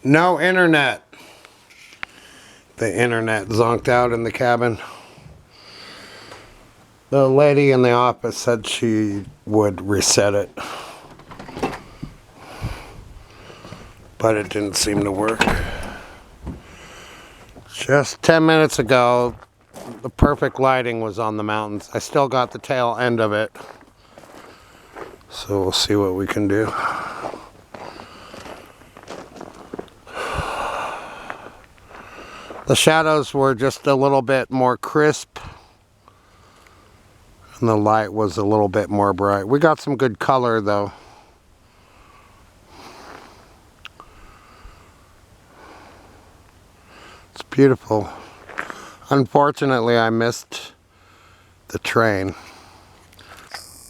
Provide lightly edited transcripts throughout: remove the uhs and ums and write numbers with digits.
No internet. The internet zonked out in the cabin. The lady in the office said she would reset it, but it didn't seem to work. Just 10 minutes ago, the perfect lighting was on the mountains. I still got the tail end of it, so we'll see what we can do. The shadows were just a little bit more crisp, and the light was a little bit more bright. We got some good color though. It's beautiful. Unfortunately, I missed the train.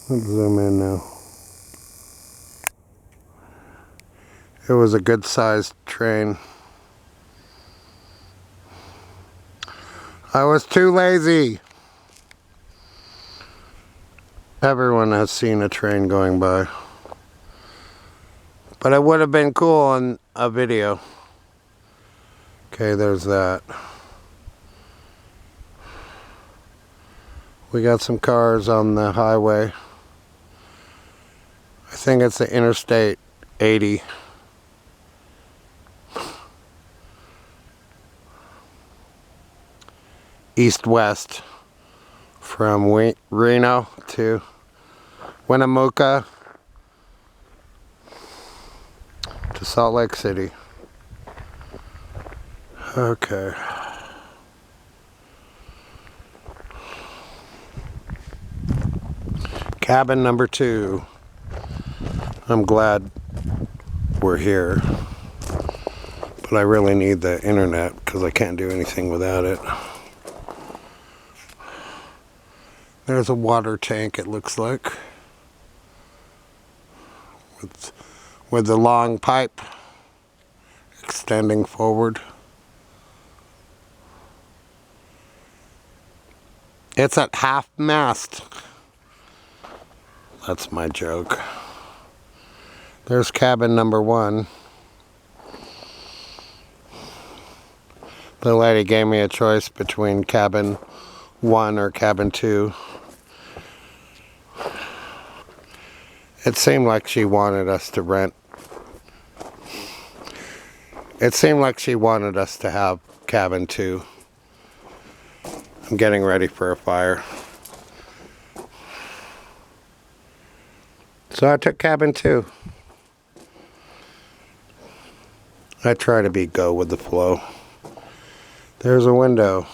Let's zoom in now. It was a good sized train. I was too lazy. Everyone has seen a train going by. But it would have been cool on a video. Okay, there's that. We got some cars on the highway. I think it's the Interstate 80. East-west from Reno to Winnemucca to Salt Lake City. Okay. Cabin number 2. I'm glad we're here, but I really need the internet because I can't do anything without it. There's a water tank, it looks like, with the long pipe extending forward. It's at half mast. That's my joke. There's cabin number 1. The lady gave me a choice between cabin 1 or cabin 2. It seemed like she wanted us to rent. It seemed like she wanted us to have cabin 2. I'm getting ready for a fire. So I took cabin 2. I try to go with the flow. There's a window.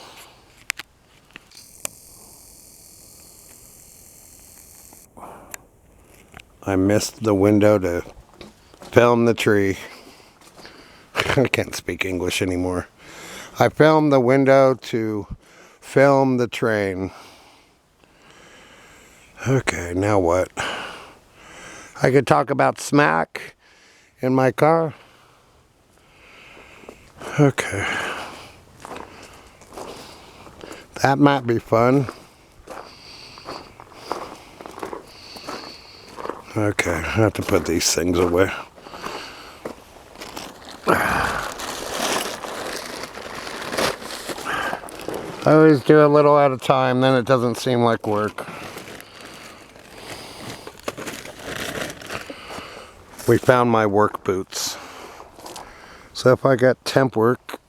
I missed the window to film the tree. I can't speak English anymore. I filmed the window to film the train. Okay, now what? I could talk about smack in my car. Okay. That might be fun. Okay, I have to put these things away. I always do a little at a time, then it doesn't seem like work. We found my work boots. So if I get temp work,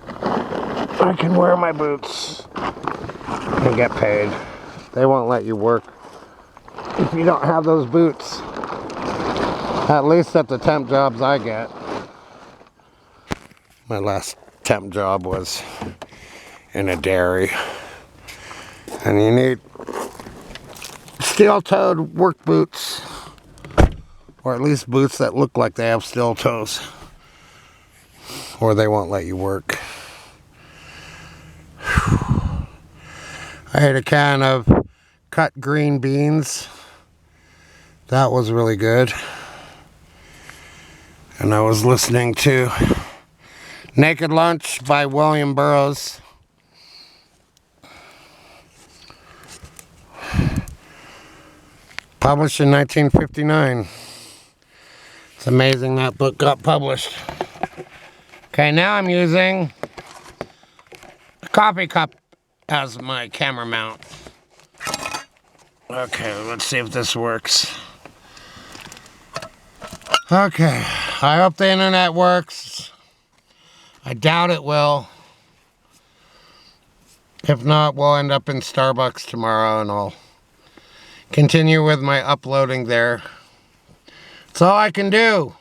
I can wear my boots and get paid. They won't let you work if you don't have those boots. At least at the temp jobs I get. My last temp job was in a dairy. And you need steel-toed work boots. Or at least boots that look like they have steel toes. Or they won't let you work. I ate a can of cut green beans. That was really good. And I was listening to Naked Lunch by William Burroughs. Published in 1959. It's amazing that book got published. Okay, now I'm using a coffee cup as my camera mount. Okay, let's see if this works. Okay, I hope the internet works. I doubt it will. If not, we'll end up in Starbucks tomorrow and I'll continue with my uploading there. That's all I can do.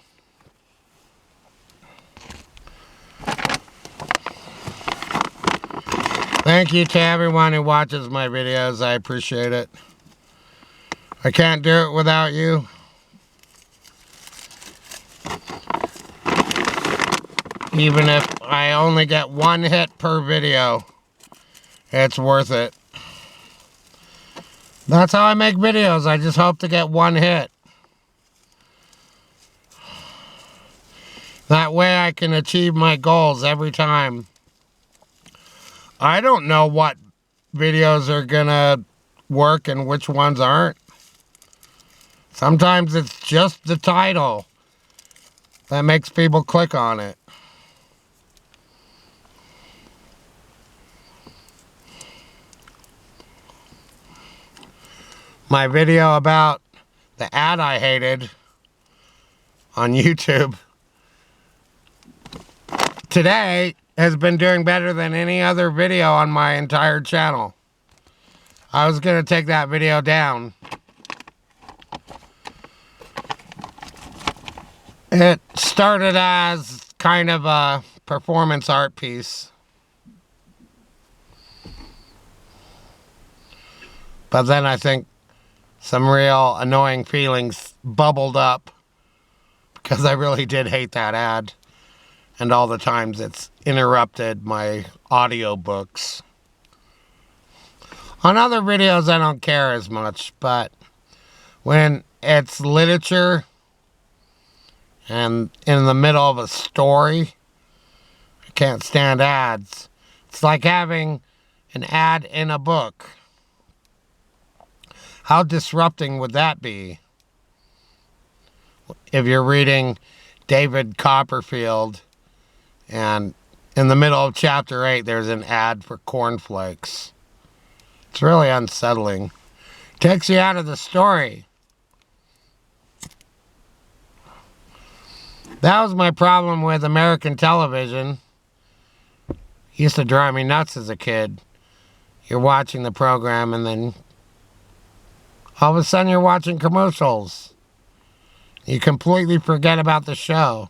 Thank you to everyone who watches my videos. I appreciate it. I can't do it without you. Even if I only get 1 hit per video, it's worth it. That's how I make videos. I just hope to get 1 hit. That way I can achieve my goals every time. I don't know what videos are gonna work and which ones aren't. Sometimes it's just the title that makes people click on it. My video about the ad I hated on YouTube today has been doing better than any other video on my entire channel. I was going to take that video down. It started as kind of a performance art piece. But then I think some real annoying feelings bubbled up because I really did hate that ad. And all the times it's interrupted my audiobooks. On other videos I don't care as much, but when it's literature and in the middle of a story, I can't stand ads. It's like having an ad in a book. How disrupting would that be? If you're reading David Copperfield and in the middle of chapter 8, there's an ad for cornflakes. It's really unsettling. Takes you out of the story. That was my problem with American television. It used to drive me nuts as a kid. You're watching the program and then all of a sudden you're watching commercials. You completely forget about the show.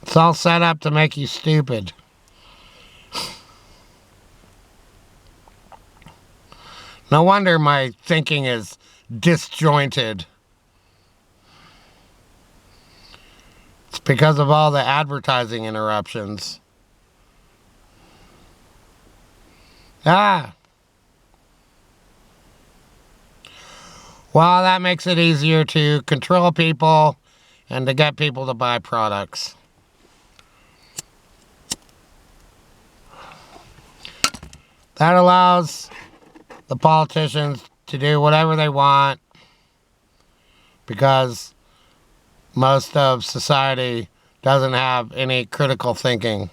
It's all set up to make you stupid. No wonder my thinking is disjointed. It's because of all the advertising interruptions. Well, that makes it easier to control people and to get people to buy products. That allows the politicians to do whatever they want because most of society doesn't have any critical thinking.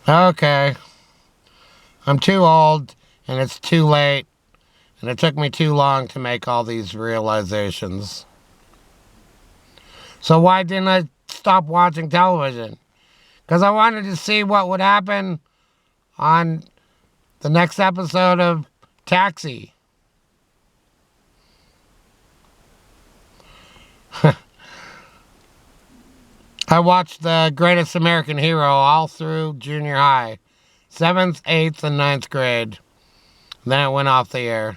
Okay. I'm too old and it's too late and it took me too long to make all these realizations. So why didn't I stop watching television? Because I wanted to see what would happen on the next episode of Taxi. I watched The Greatest American Hero all through junior high. 7th, 8th, and 9th grade. Then it went off the air.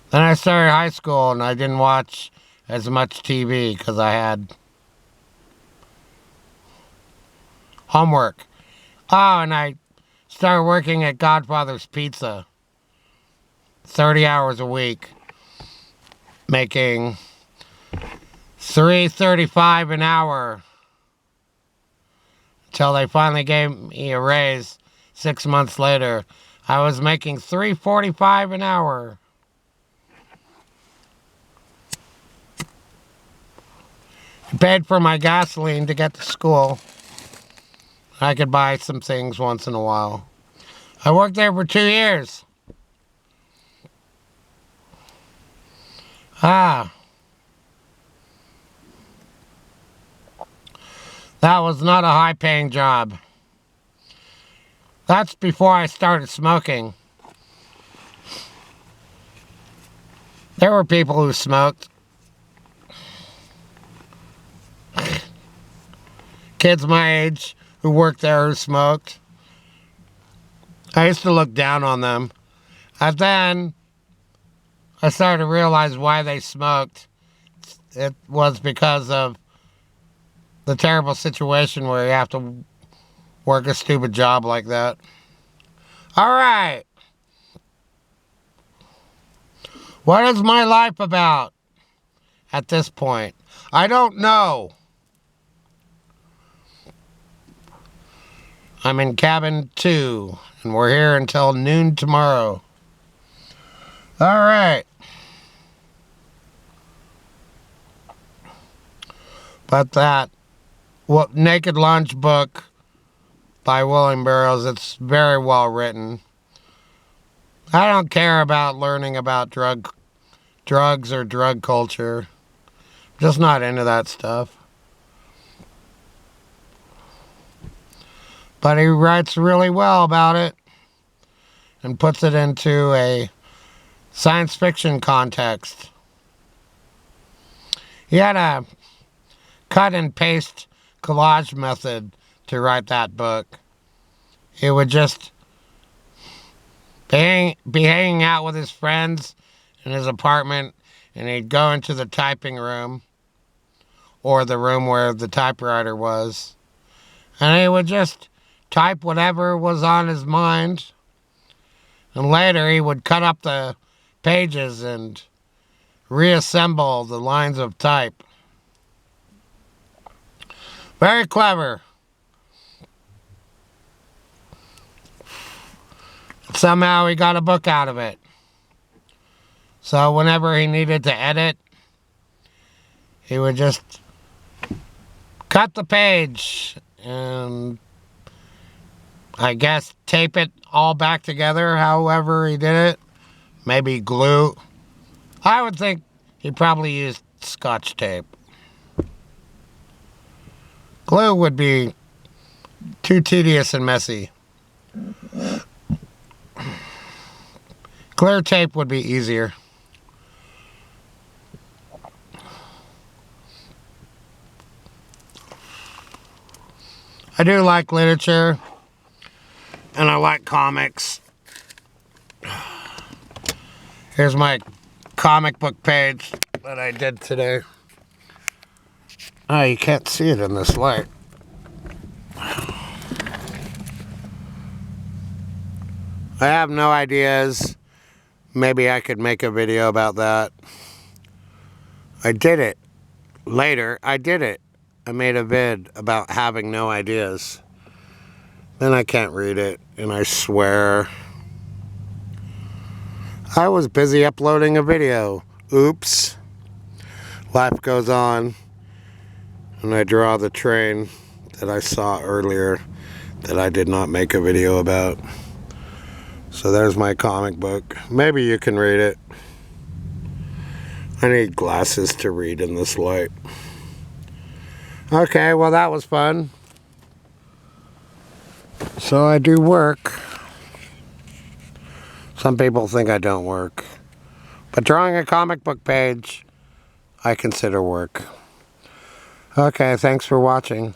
Then I started high school and I didn't watch as much TV because I had homework. Oh, and I started working at Godfather's Pizza. 30 hours a week. Making $3.35 an hour. Until they finally gave me a raise 6 months later. I was making $3.45 an hour. I paid for my gasoline to get to school. I could buy some things once in a while. I worked there for 2 years. That was not a high-paying job. That's before I started smoking. There were people who smoked. Kids my age who worked there who smoked. I used to look down on them. And then I started to realize why they smoked. It was because of the terrible situation where you have to work a stupid job like that. All right. What is my life about at this point? I don't know. I'm in cabin 2, and we're here until noon tomorrow. All right. But that Naked Lunch book by William Burroughs, it's very well written. I don't care about learning about drugs or drug culture. I'm just not into that stuff. But he writes really well about it and puts it into a science fiction context. He had a cut and paste collage method to write that book. He would just be hanging out with his friends in his apartment, and he'd go into the typing room or the room where the typewriter was, and he would just type whatever was on his mind, and later he would cut up the pages and reassemble the lines of type. Very clever. Somehow he got a book out of it. So whenever he needed to edit, he would just cut the page and I guess tape it all back together however he did it. Maybe glue. I would think he probably used Scotch tape. Glue would be too tedious and messy. Clear tape would be easier. I do like literature, and I like comics. Here's my comic book page that I did today. Oh, you can't see it in this light. I have no ideas. Maybe I could make a video about that. I did it. Later, I did it. I made a vid about having no ideas. Then I can't read it, and I swear. I was busy uploading a video. Oops. Life goes on. And I draw the train that I saw earlier that I did not make a video about. So there's my comic book. Maybe you can read it. I need glasses to read in this light. Okay, well that was fun. So I do work. Some people think I don't work. But drawing a comic book page, I consider work. Okay, thanks for watching.